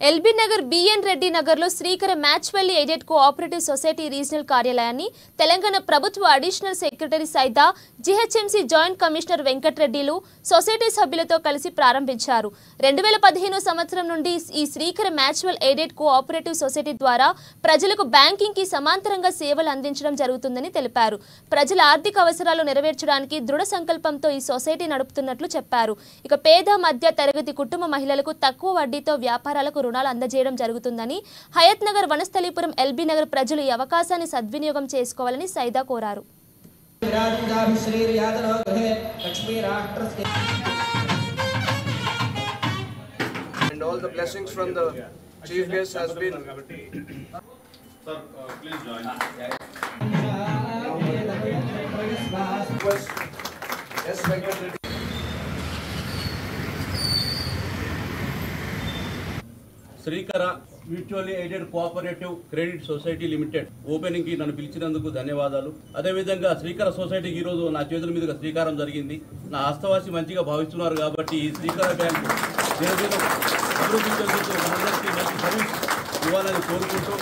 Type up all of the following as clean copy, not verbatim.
LB Nagar BN Reddy నగర్లో Srikara mutually aided cooperative society regional కార్యాలయాన్ని తెలంగాణ ప్రభుత్వ additional secretary Saida, GHMC joint commissioner వెంకటరెడ్డిలు సొసైటీ సభ్యులతో కలిసి ప్రారంభించారు. 2015 సంవత్సరం నుండి ఈ Srikara mutual aided cooperative society ద్వారా ప్రజలకు బ్యాంకింగ్ కి సమాంతరంగా సేవలు అందించడం జరుగుతుందని తెలిపారు. ప్రజల ఆర్థిక అవసరాలు నెరవేర్చడానికి దృఢ సంకల్పంతో ఈ సొసైటీ నడుపుతున్నట్లు చెప్పారు. ఇక పేద మధ్య తరగతి కుటుంబ మహిళలకు తక్కువ వడ్డీతో వ్యాపారాలకు రుణాలు అందజేయడం జరుగుతుందని, హయత్ నగర్, వనస్థలీపురం, ఎల్బీ నగర్ ప్రజలు ఈ అవకాశాన్ని సద్వినియోగం చేసుకోవాలని సైదా కోరారు. And all the blessings from the chief guest has been. Sir, please join. Yes, Venkat. Srikara mutually aided cooperative credit society limited opening కి నన్ను పిలిచినందుకు ధన్యవాదాలు. అదేవిధంగా శ్రీకర సొసైటీకి ఈరోజు నా చేతుల మీదుగా శ్రీకారం జరిగింది. నా ఆస్తవాసి మంచిగా భావిస్తున్నారు కాబట్టి ఈ శ్రీకర బ్యాంకు దినదినం అభివృద్ధి చెందుతూ మనందరికీ మంచి సర్వీస్ ఇవ్వాలని కోరుకుంటూ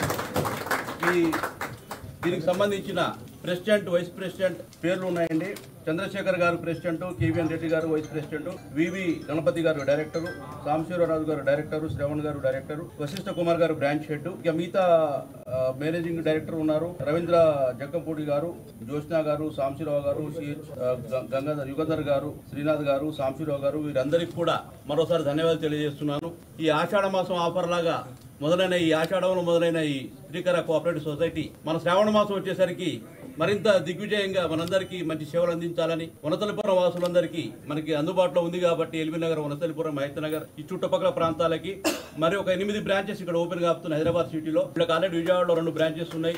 దీనికి సంబంధించిన ప్రెసిడెంట్, వైస్ ప్రెసిడెంట్ పేర్లు ఉన్నాయండి. చంద్రశేఖర్ గారు ప్రెసిడెంట్, కేవీఎన్ రెడ్డి గారు వైస్ ప్రెసిడెంట్, వివి గణపతి గారు డైరెక్టర్, సాంబశివరాజు గారు డైరెక్టర్, శ్రవణ్ గారు డైరెక్టర్, వశిష్ఠ కుమార్ గారు బ్రాంచ్ హెడ్, ఇక మిగతా మేనేజింగ్ డైరెక్టర్ ఉన్నారు. రవీంద్ర జక్కంపూడి గారు, జ్యోత్స్నా గారు, సాంబశివరావు గారు, గంగాధర్ యుగధర్ గారు, శ్రీనాథ్ గారు, సాంబశివరావు గారు, వీరందరికీ కూడా మరోసారి ధన్యవాదాలు తెలియజేస్తున్నాను. ఈ ఆషాఢ మాసం ఆఫర్ లాగా మొదలైన ఈ ఆషాఢంలో మొదలైన ఈ శ్రీకర కోఆపరేటివ్ సొసైటీ మన శ్రావణ మాసం వచ్చేసరికి మరింత దిగ్విజయంగా మనందరికీ మంచి సేవలు అందించాలని, వనస్థలిపురం వాసులందరికీ మనకి అందుబాటులో ఉంది కాబట్టి ఎల్బీ నగర్, వనస్థలిపురం, హయత్ నగర్ ఈ చుట్టుపక్కల ప్రాంతాలకి మరి ఒక 8 బ్రాంచెస్ ఇక్కడ ఓపెన్ కాబోతున్నాయి హైదరాబాద్ సిటీలో. వీళ్ళకి ఆల్రెడీ విజయవాడలో 2 బ్రాంచెస్ ఉన్నాయి.